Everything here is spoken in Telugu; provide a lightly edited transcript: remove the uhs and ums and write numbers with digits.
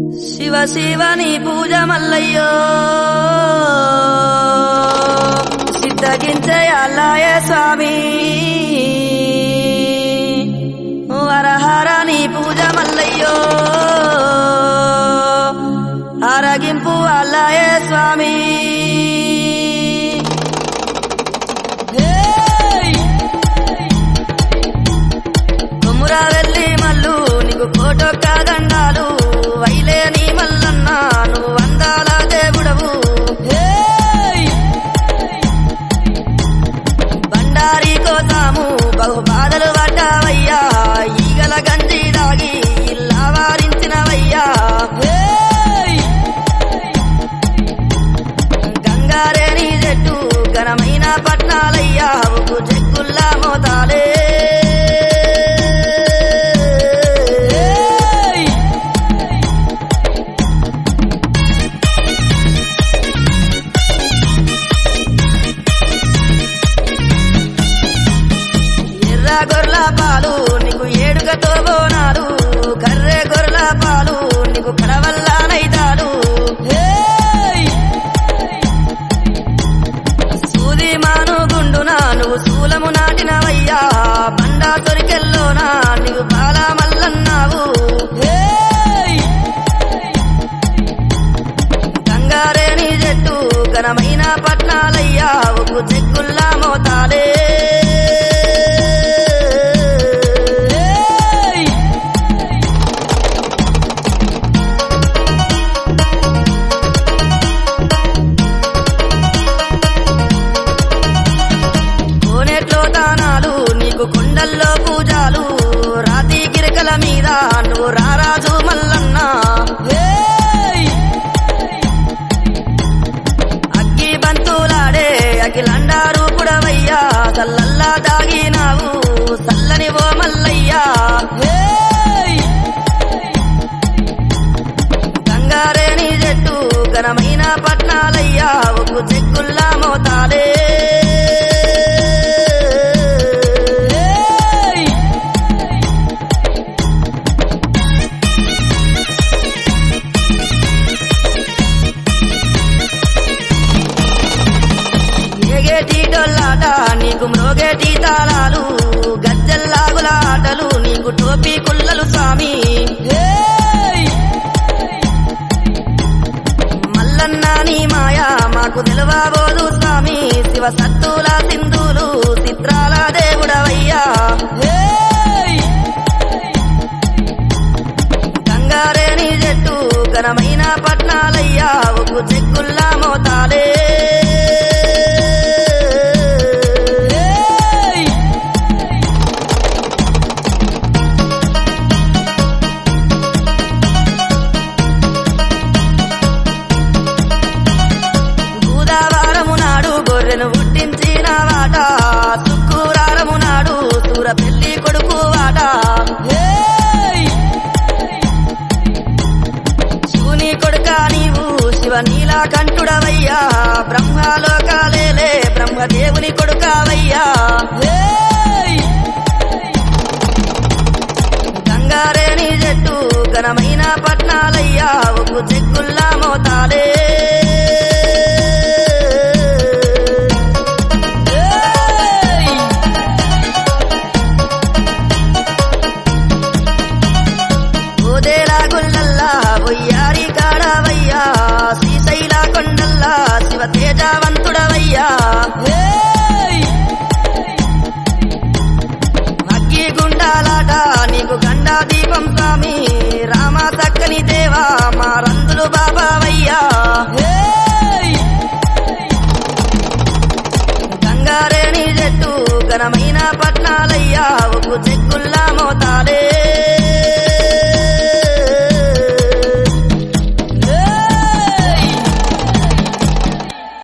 శివ శివని పూజ మల్లయ్యో సిద్ధగించే అల్లాయ స్వామి వరహరని పూజ మల్లయ్యో ఆరగింపు అల్లాయ స్వామి కొమురా వెళ్ళి మల్లు నీకు కోటొక్క దండాలు వైలేని మల్లన్న నువ్వు వందాల దేవుడవు బండారి కోసాము బహు బాధలు పడ్డావయ్యా ఈగల గంజి దాగి ఇల్లా వారించినవయ్యా గంగారేని చెట్టు ఘనమైన పట్నాలయ్యా ఉప్పు చెక్కుల్లా మోతాలే గొర్రెల పాలు నీకు ఏడుగతో బోనాలు కర్రె గొర్రెల పాలు నీకు కడవల్ల నైతాలు సూది మాను గుండునా నువ్వు శూలము నాటినవయ్యా బండా తొరికెల్లోనా నీవు బాల మల్లన్నావు గంగారేని చెట్టు ఘనమైన పట్నాలయ్యా ఉప్పు చెక్కుల్లా మోతాలే కొండల్లో పూజాలు రాతి గిరికల మీద నువ్వు రారాజు మల్లన్న అగ్గి బంతులాడే అఖిలండారు పుడవయ్యా సల్లల్లా దాగినావు సల్లని ఓ మల్లయ్యా గంగారేని చెట్టు ఘనమైన పట్నాలయ్యా ఉప్పు చెక్కుల్లా మోతాలే డొల్లాట నీకు మ్రోగేటి తాళాలు గజ్జల్లాగుల ఆటలు నీకు టోపీ కుల్లలు స్వామి మల్లన్న నీ మాయా మాకు తెలవబోదు స్వామి శివ సత్తుల సింధులు చిత్రాల దేవుడవయ్యా గంగారేని చెట్టు ఘనమైన పట్నాలయ్యా ఉప్పు చెక్కుల్లా మోతాలే పుట్టించిన వాట శుక్రవారము నాడు సూర పెళ్లి కొడుకు వాట శివుని కొడుక నీవు శివ నీలకంఠుడవయ్యా బ్రహ్మలోకాలేలే బ్రహ్మదేవుని కొడుకవయ్యా గంగారేని చెట్టు ఘనమైన పట్నాలయ్యా ఉప్పు చెక్కుల్లా మోతాలే ఒయ్యారి కాడవయ్యా శ్రీశైల కొండల్లా శివ తేజవంతుడవయ్యా అగ్గి గుండాలాట నీకు గండా దీపం స్వామి రామ చక్కని దేవా మా రందులు బాబావయ్యా గంగారేని చెట్టు ఘనమైన పట్నాలయ్యా ఉప్పు చెట్టు